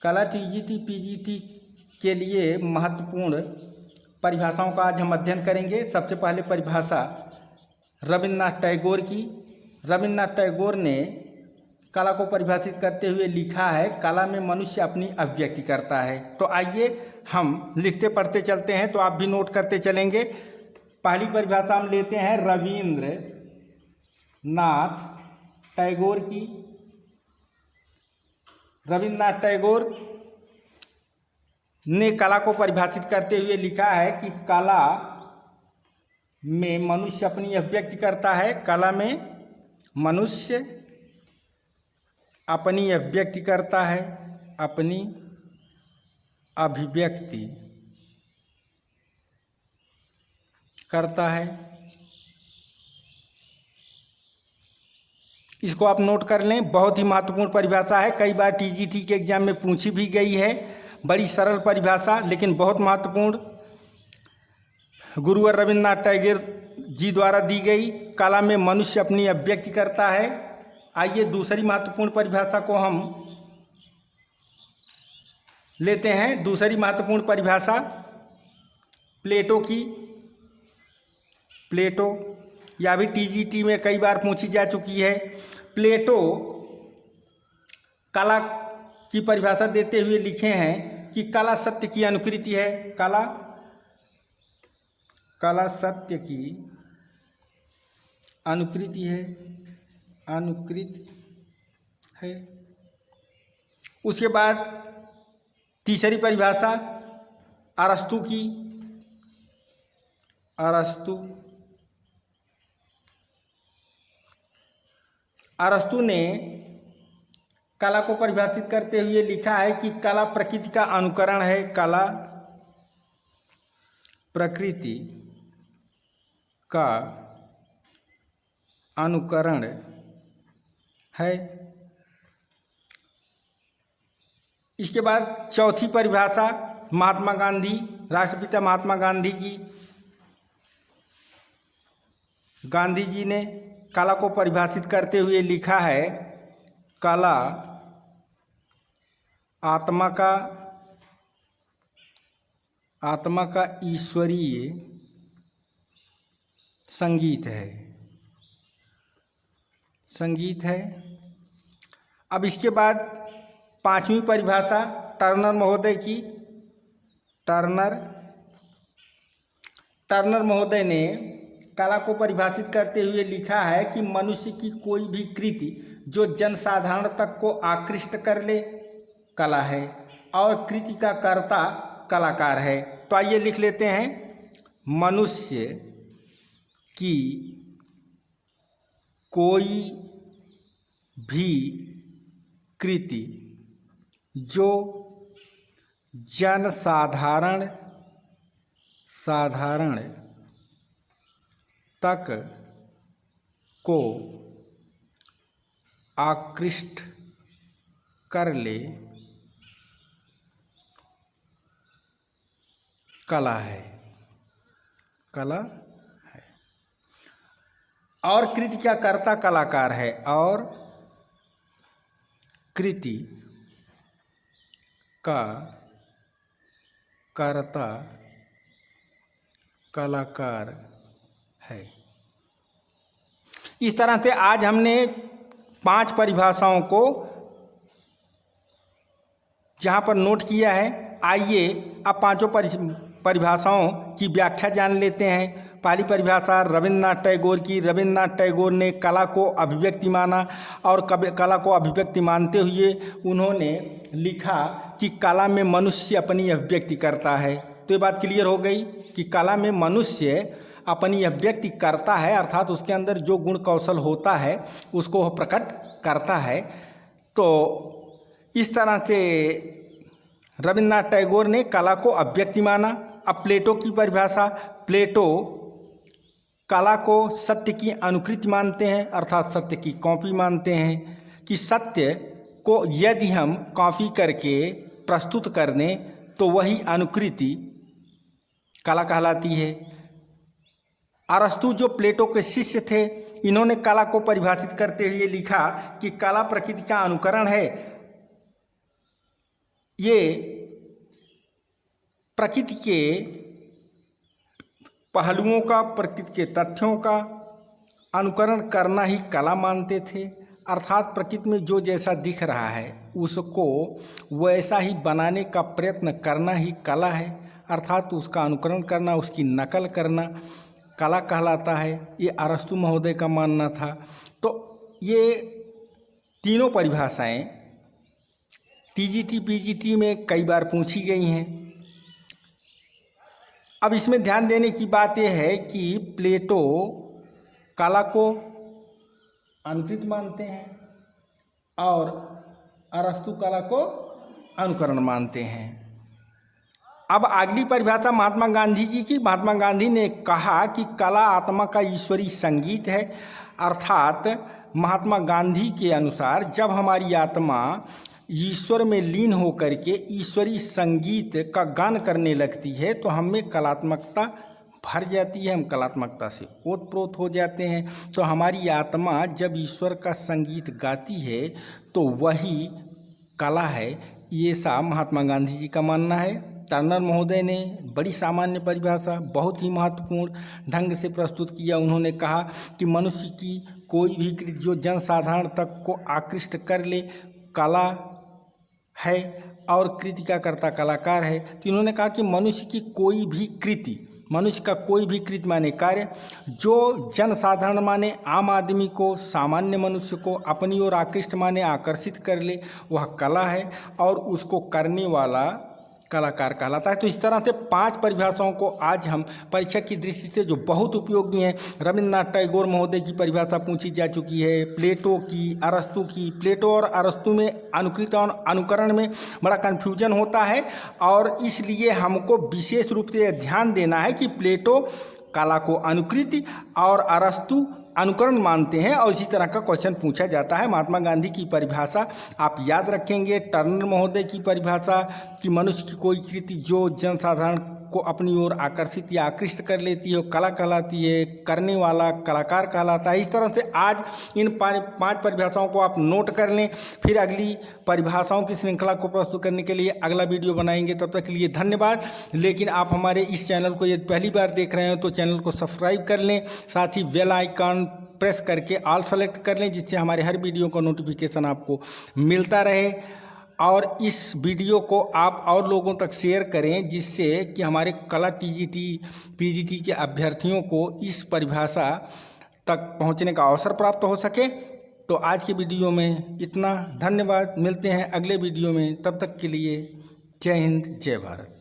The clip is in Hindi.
कला टीजीटी पीजीटी के लिए महत्वपूर्ण परिभाषाओं का आज हम अध्ययन करेंगे। सबसे पहले परिभाषा रविन्द्रनाथ टैगोर की। रविन्द्रनाथ टैगोर ने कला को परिभाषित करते हुए लिखा है, कला में मनुष्य अपनी अभिव्यक्ति करता है। तो आइए हम लिखते पढ़ते चलते हैं, तो आप भी नोट करते चलेंगे। पहली परिभाषा हम लेते हैं रविन्द्रनाथ टैगोर की। रविन्द्रनाथ टैगोर ने कला को परिभाषित करते हुए लिखा है कि कला में मनुष्य अपनी अभिव्यक्ति करता है। कला में मनुष्य अपनी अभिव्यक्ति करता है, अपनी अभिव्यक्ति करता है। इसको आप नोट कर लें, बहुत ही महत्वपूर्ण परिभाषा है। कई बार टीजीटी के एग्जाम में पूछी भी गई है। बड़ी सरल परिभाषा लेकिन बहुत महत्वपूर्ण, गुरुवर रविन्द्रनाथ टैगोर जी द्वारा दी गई। कला में मनुष्य अपनी अभिव्यक्ति करता है। आइए दूसरी महत्वपूर्ण परिभाषा को हम लेते हैं। दूसरी महत्वपूर्ण परिभाषा प्लेटो की। प्लेटो या भी टीजीटी में कई बार पूछी जा चुकी है। प्लेटो कला की परिभाषा देते हुए लिखे हैं कि कला सत्य की अनुकृति है। कला सत्य की अनुकृति है, अनुकृत है। उसके बाद तीसरी परिभाषा अरस्तु की। अरस्तु ने कला को परिभाषित करते हुए लिखा है कि कला प्रकृति का अनुकरण है। कला प्रकृति का अनुकरण है। इसके बाद चौथी परिभाषा महात्मा गांधी, राष्ट्रपिता महात्मा गांधी की। गांधी जी ने कला को परिभाषित करते हुए लिखा है, कला आत्मा का ईश्वरीय संगीत है। अब इसके बाद पांचवी परिभाषा टर्नर महोदय की। टर्नर महोदय ने कला को परिभाषित करते हुए लिखा है कि मनुष्य की कोई भी कृति जो जनसाधारण तक को आकृष्ट कर ले कला है, और कृति का कर्ता कलाकार है। तो आइए लिख लेते हैं, मनुष्य की कोई भी कृति जो जनसाधारण तक को आकृष्ट कर ले कला है। और कृति का कर्ता कलाकार है, और कृति का कर्ता कलाकार है। इस तरह से आज हमने 5 परिभाषाओं को जहाँ पर नोट किया है। आइए अब पांचों परिभाषाओं की व्याख्या जान लेते हैं। पहली परिभाषा रविन्द्रनाथ टैगोर की। रविन्द्रनाथ टैगोर ने कला को अभिव्यक्ति माना, और कला को अभिव्यक्ति मानते हुए उन्होंने लिखा कि कला में मनुष्य अपनी अभिव्यक्ति करता है। तो ये बात क्लियर हो गई कि कला में मनुष्य अपनी अभिव्यक्ति करता है, अर्थात उसके अंदर जो गुण कौशल होता है उसको वह प्रकट करता है। तो इस तरह से रविन्द्रनाथ टैगोर ने कला को अभिव्यक्ति माना। अब प्लेटो की परिभाषा, प्लेटो कला को सत्य की अनुकृति मानते हैं, अर्थात सत्य की कॉपी मानते हैं, कि सत्य को यदि हम कॉपी करके प्रस्तुत कर दें तो वही अनुकृति कला कहलाती है। अरस्तु जो प्लेटो के शिष्य थे, इन्होंने कला को परिभाषित करते हुए लिखा कि कला प्रकृति का अनुकरण है, ये प्रकृति के पहलुओं का, प्रकृति के तथ्यों का अनुकरण करना ही कला मानते थे। अर्थात प्रकृति में जो जैसा दिख रहा है उसको वैसा ही बनाने का प्रयत्न करना ही कला है। अर्थात उसका अनुकरण करना, उसकी नकल करना कला कहलाता है। ये अरस्तु महोदय का मानना था। तो ये तीनों परिभाषाएं टीजीटी पीजीटी में कई बार पूछी गई हैं। अब इसमें ध्यान देने की बात यह है कि प्लेटो कला को अनुकृत मानते हैं और अरस्तु कला को अनुकरण मानते हैं। अब अगली परिभाषा महात्मा गांधी जी की। महात्मा गांधी ने कहा कि कला आत्मा का ईश्वरी संगीत है। अर्थात महात्मा गांधी के अनुसार जब हमारी आत्मा ईश्वर में लीन होकर के ईश्वरी संगीत का गान करने लगती है तो हमें कलात्मकता भर जाती है, हम कलात्मकता से ओतप्रोत हो जाते हैं। तो हमारी आत्मा जब ईश्वर का संगीत गाती है तो वही कला है। ये सा महात्मा गांधी जी का मानना है। टर्नर महोदय ने बड़ी सामान्य परिभाषा बहुत ही महत्वपूर्ण ढंग से प्रस्तुत किया। उन्होंने कहा कि मनुष्य की कोई भी कृति जो जनसाधारण तक को आकृष्ट कर ले कला है और कृति का कर्ता कलाकार है। तो इन्होंने कहा कि मनुष्य की कोई भी कृति, मनुष्य का कोई भी कृति माने कार्य जो जनसाधारण माने आम आदमी को, सामान्य मनुष्य को अपनी ओर आकृष्ट माने आकर्षित कर ले, वह कला है और उसको करने वाला कलाकार कहलाता है। तो इस तरह से 5 परिभाषाओं को आज हम परीक्षा की दृष्टि से जो बहुत उपयोगी हैं, रविन्द्रनाथ टैगोर महोदय की परिभाषा पूछी जा चुकी है, प्लेटो की, अरस्तु की। प्लेटो और अरस्तु में अनुकृत और अनुकरण में बड़ा कन्फ्यूजन होता है और इसलिए हमको विशेष रूप से ध्यान देना है कि प्लेटो कला को अनुकृति और अरस्तु अनुकरण मानते हैं और इसी तरह का क्वेश्चन पूछा जाता है। महात्मा गांधी की परिभाषा आप याद रखेंगे। टर्नर महोदय की परिभाषा कि मनुष्य की कोई कृति जो जनसाधारण को अपनी ओर आकर्षित या आकृष्ट कर लेती है कला कहलाती है, करने वाला कलाकार कहलाता है। इस तरह से आज इन 5 परिभाषाओं को आप नोट कर लें। फिर अगली परिभाषाओं की श्रृंखला को प्रस्तुत करने के लिए अगला वीडियो बनाएंगे। तब तक के लिए धन्यवाद। लेकिन आप हमारे इस चैनल को यदि पहली बार देख रहे हो तो चैनल को सब्सक्राइब कर लें, साथ ही बेल आइकन प्रेस करके ऑल सेलेक्ट कर लें जिससे हमारे हर वीडियो का नोटिफिकेशन आपको मिलता रहे। और इस वीडियो को आप और लोगों तक शेयर करें जिससे कि हमारे कला टीजीटी पीजीटी के अभ्यर्थियों को इस परिभाषा तक पहुंचने का अवसर प्राप्त हो सके। तो आज के वीडियो में इतना। धन्यवाद। मिलते हैं अगले वीडियो में। तब तक के लिए जय हिंद, जय भारत।